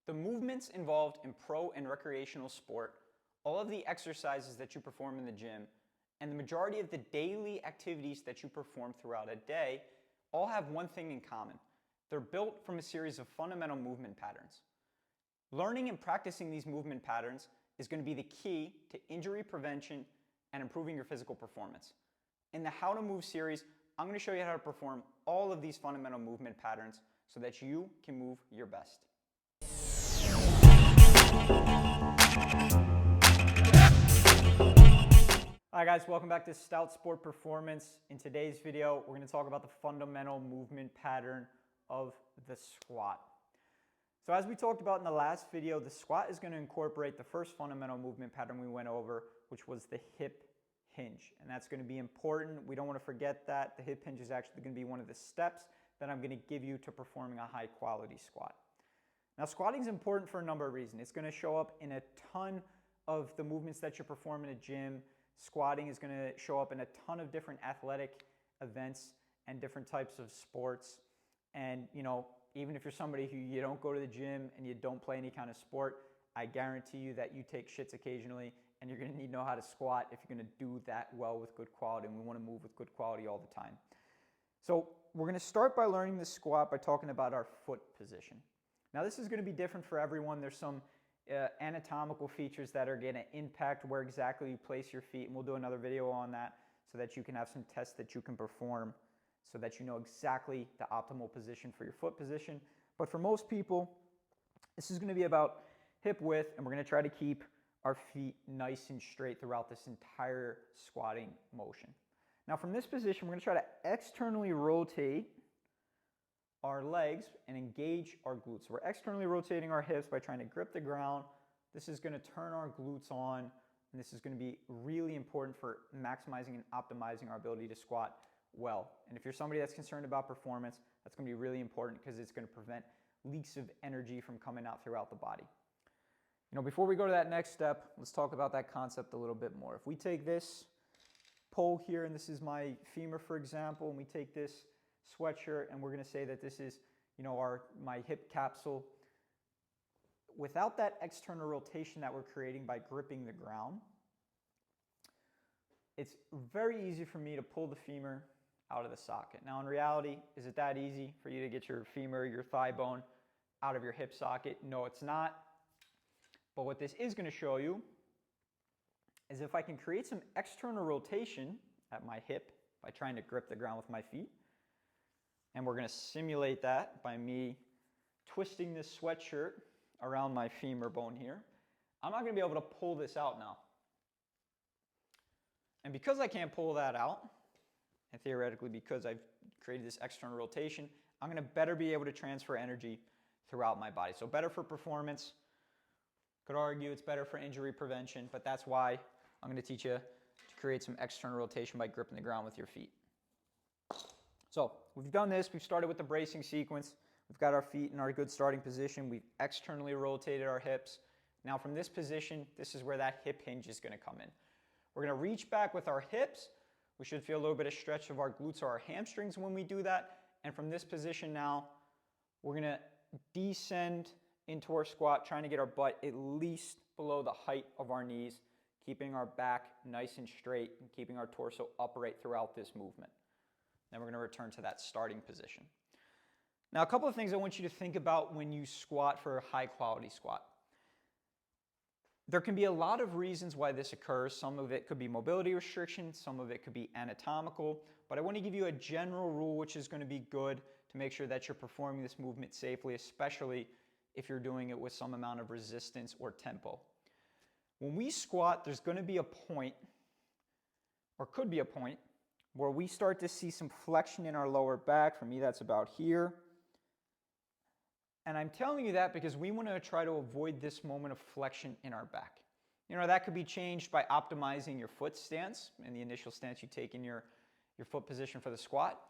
The movements involved in pro and recreational sport, all of the exercises that you perform in the gym, and the majority of the daily activities that you perform throughout a day all have one thing in common. They're built from a series of fundamental movement patterns. Learning and practicing these movement patterns is going to be the key to injury prevention and improving your physical performance. In the How to Move series, I'm going to show you how to perform all of these fundamental movement patterns so that you can move your best. Hi guys, welcome back to Stout Sport Performance. In today's video, we're going to talk about the fundamental movement pattern of the squat. So as we talked about in the last video, the squat is going to incorporate the first fundamental movement pattern we went over, which was the hip hinge. And that's going to be important. We don't want to forget that. The hip hinge is actually going to be one of the steps that I'm going to give you to performing a high quality squat. Now, squatting is important for a number of reasons. It's going to show up in a ton of the movements that you perform in a gym. Squatting is going to show up in a ton of different athletic events and different types of sports. And, even if you're somebody who you don't go to the gym and you don't play any kind of sport, I guarantee you that you take shits occasionally and you're going to need to know how to squat if you're going to do that well with good quality. And we want to move with good quality all the time. So we're going to start by learning the squat by talking about our foot position. Now, this is going to be different for everyone. There's some anatomical features that are going to impact where exactly you place your feet, and we'll do another video on that so that you can have some tests that you can perform so that you know exactly the optimal position for your foot position. But for most people, this is going to be about hip width, and we're going to try to keep our feet nice and straight throughout this entire squatting motion. Now, from this position, we're going to try to externally rotate our legs and engage our glutes. So we're externally rotating our hips by trying to grip the ground. This is going to turn our glutes on, and this is going to be really important for maximizing and optimizing our ability to squat well. And if you're somebody that's concerned about performance, that's going to be really important because it's going to prevent leaks of energy from coming out throughout the body. Before we go to that next step, let's talk about that concept a little bit more. If we take this pole here, and this is my femur, for example, and we take this sweatshirt, and we're going to say that this is, my hip capsule. Without that external rotation that we're creating by gripping the ground, it's very easy for me to pull the femur out of the socket. Now, in reality, is it that easy for you to get your femur, your thigh bone out of your hip socket? No, it's not. But what this is going to show you is if I can create some external rotation at my hip by trying to grip the ground with my feet, and we're going to simulate that by me twisting this sweatshirt around my femur bone here, I'm not going to be able to pull this out now. And because I can't pull that out, and theoretically because I've created this external rotation, I'm going to better be able to transfer energy throughout my body. So better for performance. Could argue it's better for injury prevention, but that's why I'm going to teach you to create some external rotation by gripping the ground with your feet. So we've done this. We've started with the bracing sequence. We've got our feet in our good starting position. We've externally rotated our hips. Now from this position, this is where that hip hinge is going to come in. We're going to reach back with our hips. We should feel a little bit of stretch of our glutes or our hamstrings when we do that. And from this position now, we're going to descend into our squat, trying to get our butt at least below the height of our knees, keeping our back nice and straight and keeping our torso upright throughout this movement. Then we're going to return to that starting position. Now, a couple of things I want you to think about when you squat for a high quality squat. There can be a lot of reasons why this occurs. Some of it could be mobility restrictions, some of it could be anatomical, but I want to give you a general rule which is going to be good to make sure that you're performing this movement safely, especially if you're doing it with some amount of resistance or tempo. When we squat, there's going to be a point, or could be a point, where we start to see some flexion in our lower back. For me, that's about here. And I'm telling you that because we want to try to avoid this moment of flexion in our back. That could be changed by optimizing your foot stance and the initial stance you take in your foot position for the squat.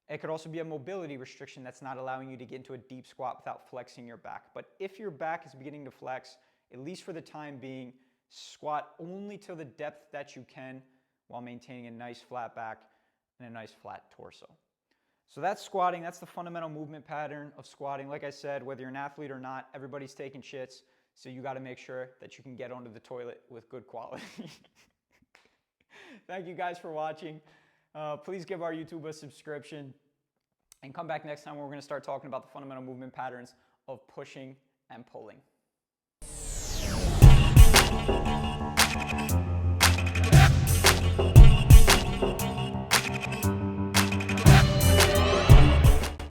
It could also be a mobility restriction that's not allowing you to get into a deep squat without flexing your back. But if your back is beginning to flex, at least for the time being, squat only to the depth that you can while maintaining a nice flat back and a nice flat torso. So that's squatting. That's the fundamental movement pattern of squatting. Like I said, whether you're an athlete or not, everybody's taking shits. So you got to make sure that you can get onto the toilet with good quality. Thank you guys for watching. Please give our YouTube a subscription and come back next time where we're going to start talking about the fundamental movement patterns of pushing and pulling.